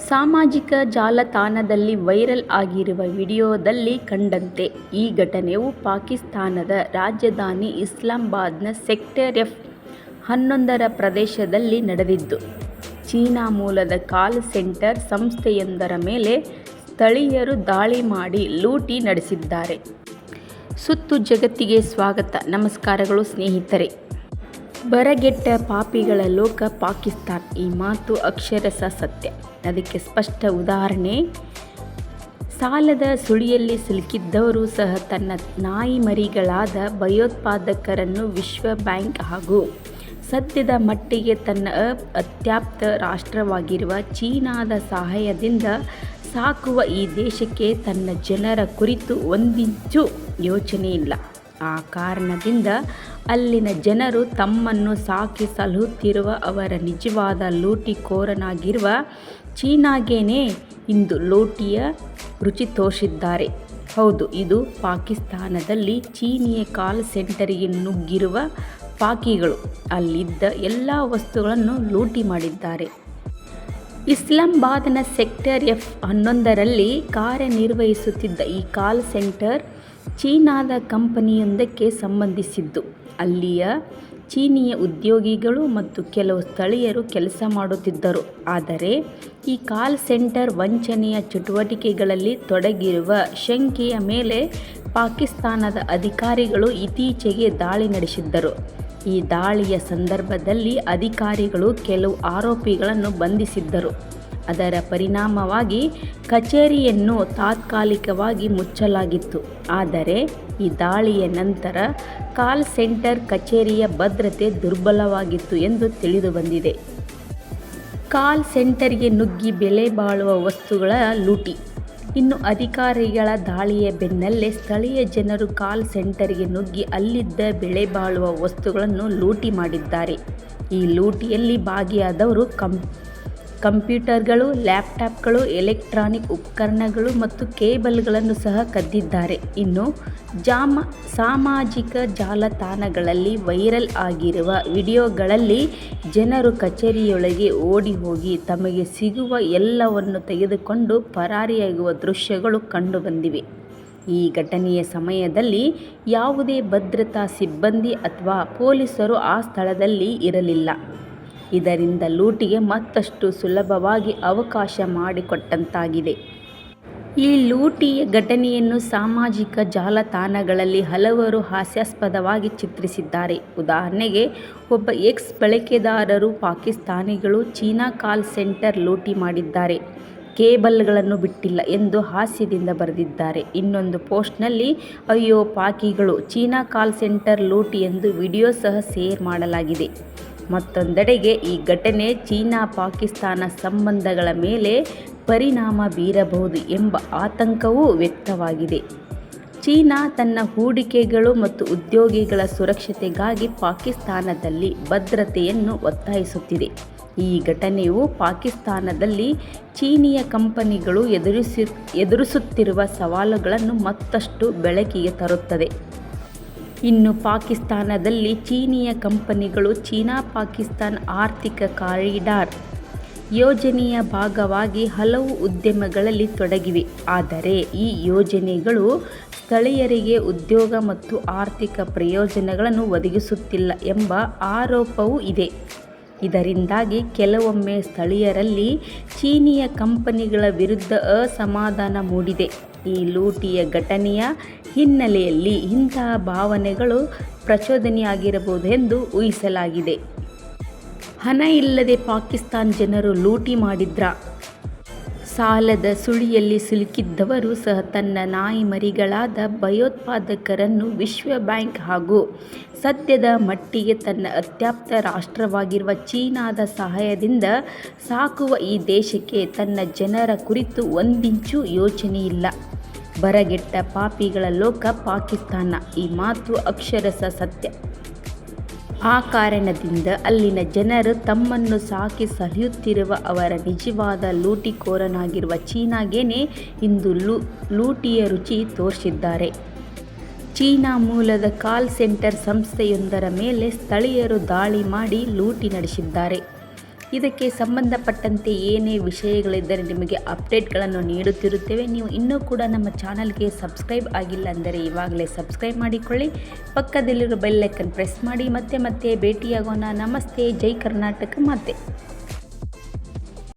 ಸಾಮಾಜಿಕ ಜಾಲತಾಣದಲ್ಲಿ ವೈರಲ್ ಆಗಿರುವ ವಿಡಿಯೋದಲ್ಲಿ ಕಂಡಂತೆ ಈ ಘಟನೆಯು ಪಾಕಿಸ್ತಾನದ ರಾಜಧಾನಿ ಇಸ್ಲಾಮಾಬಾದ್ನ ಸೆಕ್ಟರ್ F11 ಪ್ರದೇಶದಲ್ಲಿ ನಡೆದಿದ್ದು, ಚೀನಾ ಮೂಲದ ಕಾಲ್ ಸೆಂಟರ್ ಸಂಸ್ಥೆಯೊಂದರ ಮೇಲೆ ಸ್ಥಳೀಯರು ದಾಳಿ ಮಾಡಿ ಲೂಟಿ ನಡೆಸಿದ್ದಾರೆ. ಸುತ್ತು ಜಗತ್ತಿಗೆ ಸ್ವಾಗತ. ನಮಸ್ಕಾರಗಳು ಸ್ನೇಹಿತರೆ. ಬರಗೆಟ್ಟ ಪಾಪಿಗಳ ಲೋಕ ಪಾಕಿಸ್ತಾನ. ಈ ಮಾತು ಅಕ್ಷರಶಃ ಸತ್ಯ. ಅದಕ್ಕೆ ಸ್ಪಷ್ಟ ಉದಾಹರಣೆ, ಸಾಲದ ಸುಳಿಯಲ್ಲಿ ಸಿಲುಕಿದ್ದವರು ಸಹ ತನ್ನ ನಾಯಿ ಮರಿಗಳಾದ ಭಯೋತ್ಪಾದಕರನ್ನು ವಿಶ್ವ ಬ್ಯಾಂಕ್ ಹಾಗೂ ಸದ್ಯದ ಮಟ್ಟಿಗೆ ತನ್ನ ಅತ್ಯಾಪ್ತ ರಾಷ್ಟ್ರವಾಗಿರುವ ಚೀನಾದ ಸಹಾಯದಿಂದ ಸಾಕುವ ಈ ದೇಶಕ್ಕೆ ತನ್ನ ಜನರ ಕುರಿತು ಒಂದಿಂಚು ಯೋಚನೆ ಇಲ್ಲ. ಆ ಕಾರಣದಿಂದ ಅಲ್ಲಿನ ಜನರು ತಮ್ಮನ್ನು ಸಾಕಿ ಸಲಹುತ್ತಿರುವ ಅವರ ನಿಜವಾದ ಲೂಟಿಕೋರನಾಗಿರುವ ಚೀನಾಗೇನೆ ಇಂದು ಲೂಟಿಯ ರುಚಿ ತೋರಿಸಿದ್ದಾರೆ. ಹೌದು, ಇದು ಪಾಕಿಸ್ತಾನದಲ್ಲಿ ಚೀನಿಯ ಕಾಲ್ ಸೆಂಟರಿಗೆ ನುಗ್ಗಿರುವ ಪಾಕಿಗಳು ಅಲ್ಲಿದ್ದ ಎಲ್ಲ ವಸ್ತುಗಳನ್ನು ಲೂಟಿ ಮಾಡಿದ್ದಾರೆ. ಇಸ್ಲಾಮಾಬಾದ್ನ ಸೆಕ್ಟರ್ F11ರಲ್ಲಿ ಕಾರ್ಯನಿರ್ವಹಿಸುತ್ತಿದ್ದ ಈ ಕಾಲ್ ಸೆಂಟರ್ ಚೀನಾದ ಕಂಪನಿಯೊಂದಕ್ಕೆ ಸಂಬಂಧಿಸಿದ್ದು. ಅಲ್ಲಿಯ ಚೀನಿಯ ಉದ್ಯೋಗಿಗಳು ಮತ್ತು ಕೆಲವು ಸ್ಥಳೀಯರು ಕೆಲಸ ಮಾಡುತ್ತಿದ್ದರು. ಆದರೆ ಈ ಕಾಲ್ ಸೆಂಟರ್ ವಂಚನೆಯ ಚಟುವಟಿಕೆಗಳಲ್ಲಿ ತೊಡಗಿರುವ ಶಂಕೆಯ ಮೇಲೆ ಪಾಕಿಸ್ತಾನದ ಅಧಿಕಾರಿಗಳು ಇತ್ತೀಚೆಗೆ ದಾಳಿ ನಡೆಸಿದ್ದರು. ಈ ದಾಳಿಯ ಸಂದರ್ಭದಲ್ಲಿ ಅಧಿಕಾರಿಗಳು ಕೆಲವು ಆರೋಪಿಗಳನ್ನು ಬಂಧಿಸಿದ್ದರು. ಅದರ ಪರಿಣಾಮವಾಗಿ ಕಚೇರಿಯನ್ನು ತಾತ್ಕಾಲಿಕವಾಗಿ ಮುಚ್ಚಲಾಗಿತ್ತು. ಆದರೆ ಈ ದಾಳಿಯ ನಂತರ ಕಾಲ್ ಸೆಂಟರ್ ಕಚೇರಿಯ ಭದ್ರತೆ ದುರ್ಬಲವಾಗಿತ್ತು ಎಂದು ತಿಳಿದುಬಂದಿದೆ. ಕಾಲ್ ಸೆಂಟರ್ಗೆ ನುಗ್ಗಿ ಬೆಲೆ ಬಾಳುವ ವಸ್ತುಗಳ ಲೂಟಿ. ಇನ್ನು ಅಧಿಕಾರಿಗಳ ದಾಳಿಯ ಬೆನ್ನಲ್ಲೇ ಸ್ಥಳೀಯ ಜನರು ಕಾಲ್ ಸೆಂಟರ್ಗೆ ನುಗ್ಗಿ ಅಲ್ಲಿದ್ದ ಬೆಲೆ ಬಾಳುವ ವಸ್ತುಗಳನ್ನು ಲೂಟಿ ಮಾಡಿದ್ದಾರೆ. ಈ ಲೂಟಿಯಲ್ಲಿ ಭಾಗಿಯಾದವರು ಕಂಪ್ಯೂಟರ್ಗಳು, ಲ್ಯಾಪ್ಟಾಪ್ಗಳು, ಎಲೆಕ್ಟ್ರಾನಿಕ್ ಉಪಕರಣಗಳು ಮತ್ತು ಕೇಬಲ್ಗಳನ್ನು ಸಹ ಕದ್ದಿದ್ದಾರೆ. ಇನ್ನು ಸಾಮಾಜಿಕ ಜಾಲತಾಣಗಳಲ್ಲಿ ವೈರಲ್ ಆಗಿರುವ ವಿಡಿಯೋಗಳಲ್ಲಿ ಜನರು ಕಚೇರಿಯೊಳಗೆ ಓಡಿ ಹೋಗಿ ತಮಗೆ ಸಿಗುವ ಎಲ್ಲವನ್ನು ತೆಗೆದುಕೊಂಡು ಪರಾರಿಯಾಗುವ ದೃಶ್ಯಗಳು ಕಂಡುಬಂದಿವೆ. ಈ ಘಟನೆಯ ಸಮಯದಲ್ಲಿ ಯಾವುದೇ ಭದ್ರತಾ ಸಿಬ್ಬಂದಿ ಅಥವಾ ಪೊಲೀಸರು ಆ ಸ್ಥಳದಲ್ಲಿ ಇರಲಿಲ್ಲ. ಇದರಿಂದ ಲೂಟಿಗೆ ಮತ್ತಷ್ಟು ಸುಲಭವಾಗಿ ಅವಕಾಶ ಮಾಡಿಕೊಟ್ಟಂತಾಗಿದೆ. ಈ ಲೂಟಿಯ ಘಟನೆಯನ್ನು ಸಾಮಾಜಿಕ ಜಾಲತಾಣಗಳಲ್ಲಿ ಹಲವರು ಹಾಸ್ಯಾಸ್ಪದವಾಗಿ ಚಿತ್ರಿಸಿದ್ದಾರೆ. ಉದಾಹರಣೆಗೆ, ಒಬ್ಬ ಎಕ್ಸ್ ಬಳಕೆದಾರರು ಪಾಕಿಸ್ತಾನಿಗಳು ಚೀನಾ ಕಾಲ್ ಸೆಂಟರ್ ಲೂಟಿ ಮಾಡಿದ್ದಾರೆ, ಕೇಬಲ್ಗಳನ್ನು ಬಿಟ್ಟಿಲ್ಲ ಎಂದು ಹಾಸ್ಯದಿಂದ ಬರೆದಿದ್ದಾರೆ. ಇನ್ನೊಂದು ಪೋಸ್ಟ್ನಲ್ಲಿ ಅಯ್ಯೋ ಪಾಕಿಗಳು, ಚೀನಾ ಕಾಲ್ ಸೆಂಟರ್ ಲೂಟಿ ಎಂದು ವಿಡಿಯೋ ಸಹ ಶೇರ್ ಮಾಡಲಾಗಿದೆ. ಮತ್ತೊಂದೆಡೆಗೆ ಈ ಘಟನೆ ಚೀನಾ-ಪಾಕಿಸ್ತಾನ ಸಂಬಂಧಗಳ ಮೇಲೆ ಪರಿಣಾಮ ಬೀರಬಹುದು ಎಂಬ ಆತಂಕವೂ ವ್ಯಕ್ತವಾಗಿದೆ. ಚೀನಾ ತನ್ನ ಹೂಡಿಕೆಗಳು ಮತ್ತು ಉದ್ಯೋಗಿಗಳ ಸುರಕ್ಷತೆಗಾಗಿ ಪಾಕಿಸ್ತಾನದಲ್ಲಿ ಭದ್ರತೆಯನ್ನು ಒತ್ತಾಯಿಸುತ್ತಿದೆ. ಈ ಘಟನೆಯು ಪಾಕಿಸ್ತಾನದಲ್ಲಿ ಚೀನಿಯ ಕಂಪನಿಗಳು ಎದುರಿಸುತ್ತಿರುವ ಸವಾಲುಗಳನ್ನು ಮತ್ತಷ್ಟು ಬೆಳಕಿಗೆ ತರುತ್ತದೆ. ಇನ್ನು ಪಾಕಿಸ್ತಾನದಲ್ಲಿ ಚೀನಿಯ ಕಂಪನಿಗಳು ಚೀನಾ-ಪಾಕಿಸ್ತಾನ ಆರ್ಥಿಕ ಕಾರಿಡಾರ್ ಯೋಜನೆಯ ಭಾಗವಾಗಿ ಹಲವು ಉದ್ಯಮಗಳಲ್ಲಿ ತೊಡಗಿವೆ. ಆದರೆ ಈ ಯೋಜನೆಗಳು ಸ್ಥಳೀಯರಿಗೆ ಉದ್ಯೋಗ ಮತ್ತು ಆರ್ಥಿಕ ಪ್ರಯೋಜನಗಳನ್ನು ಒದಗಿಸುತ್ತಿಲ್ಲ ಎಂಬ ಆರೋಪವೂ ಇದೆ. ಇದರಿಂದಾಗಿ ಕೆಲವೊಮ್ಮೆ ಸ್ಥಳೀಯರಲ್ಲಿ ಚೀನಿಯ ಕಂಪನಿಗಳ ವಿರುದ್ಧ ಅಸಮಾಧಾನ ಮೂಡಿದೆ. ಈ ಲೂಟಿಯ ಘಟನೆಯ ಹಿನ್ನೆಲೆಯಲ್ಲಿ ಇಂತಹ ಭಾವನೆಗಳು ಪ್ರಚೋದನೆಯಾಗಿರಬಹುದು ಎಂದು ಊಹಿಸಲಾಗಿದೆ. ಹಣ ಇಲ್ಲದೆ ಪಾಕಿಸ್ತಾನ ಜನರು ಲೂಟಿ ಮಾಡಿದ್ರಾ? ಸಾಲದ ಸುಳಿಯಲ್ಲಿ ಸಿಲುಕಿದ್ದವರು ಸಹ ತನ್ನ ನಾಯಿ ಮರಿಗಳಾದ ಭಯೋತ್ಪಾದಕರನ್ನು ವಿಶ್ವ ಬ್ಯಾಂಕ್ ಹಾಗೂ ಸದ್ಯದ ಮಟ್ಟಿಗೆ ತನ್ನ ಅತ್ಯಾಪ್ತ ರಾಷ್ಟ್ರವಾಗಿರುವ ಚೀನಾದ ಸಹಾಯದಿಂದ ಸಾಕುವ ಈ ದೇಶಕ್ಕೆ ತನ್ನ ಜನರ ಕುರಿತು ಒಂದಿಂಚು ಯೋಚನೆಯಿಲ್ಲ. ಬರಗೆಟ್ಟ ಪಾಪಿಗಳ ಲೋಕ ಪಾಕಿಸ್ತಾನ. ಈ ಮಾತು ಅಕ್ಷರಶಃ ಸತ್ಯ. ಆ ಕಾರಣದಿಂದ ಅಲ್ಲಿನ ಜನರು ತಮ್ಮನ್ನು ಸಾಕಿ ಸಲಹುತ್ತಿರುವ ಅವರ ನಿಜವಾದ ಲೂಟಿಕೋರನಾಗಿರುವ ಚೀನಾಗೇನೆ ಇಂದು ಲೂಟಿಯ ರುಚಿ ತೋರಿಸಿದ್ದಾರೆ. ಚೀನಾ ಮೂಲದ ಕಾಲ್ ಸೆಂಟರ್ ಸಂಸ್ಥೆಯೊಂದರ ಮೇಲೆ ಸ್ಥಳೀಯರು ದಾಳಿ ಮಾಡಿ ಲೂಟಿ ನಡೆಸಿದ್ದಾರೆ. ಇದಕ್ಕೆ ಸಂಬಂಧಪಟ್ಟಂತೆ ಏನೇ ವಿಷಯಗಳಿದ್ದರೆ ನಿಮಗೆ ಅಪ್ಡೇಟ್ಗಳನ್ನು ನೀಡುತ್ತಿರುತ್ತೇವೆ. ನೀವು ಇನ್ನೂ ಕೂಡ ನಮ್ಮ ಚಾನಲ್ಗೆ ಸಬ್ಸ್ಕ್ರೈಬ್ ಆಗಿಲ್ಲ ಅಂದರೆ ಇವಾಗಲೇ ಸಬ್ಸ್ಕ್ರೈಬ್ ಮಾಡಿಕೊಳ್ಳಿ. ಪಕ್ಕದಲ್ಲಿರೋ ಬೆಲ್ ಐಕನ್ ಪ್ರೆಸ್ ಮಾಡಿ. ಮತ್ತೆ ಭೇಟಿಯಾಗೋಣ. ನಮಸ್ತೆ. ಜೈ ಕರ್ನಾಟಕ ಮಾತೆ.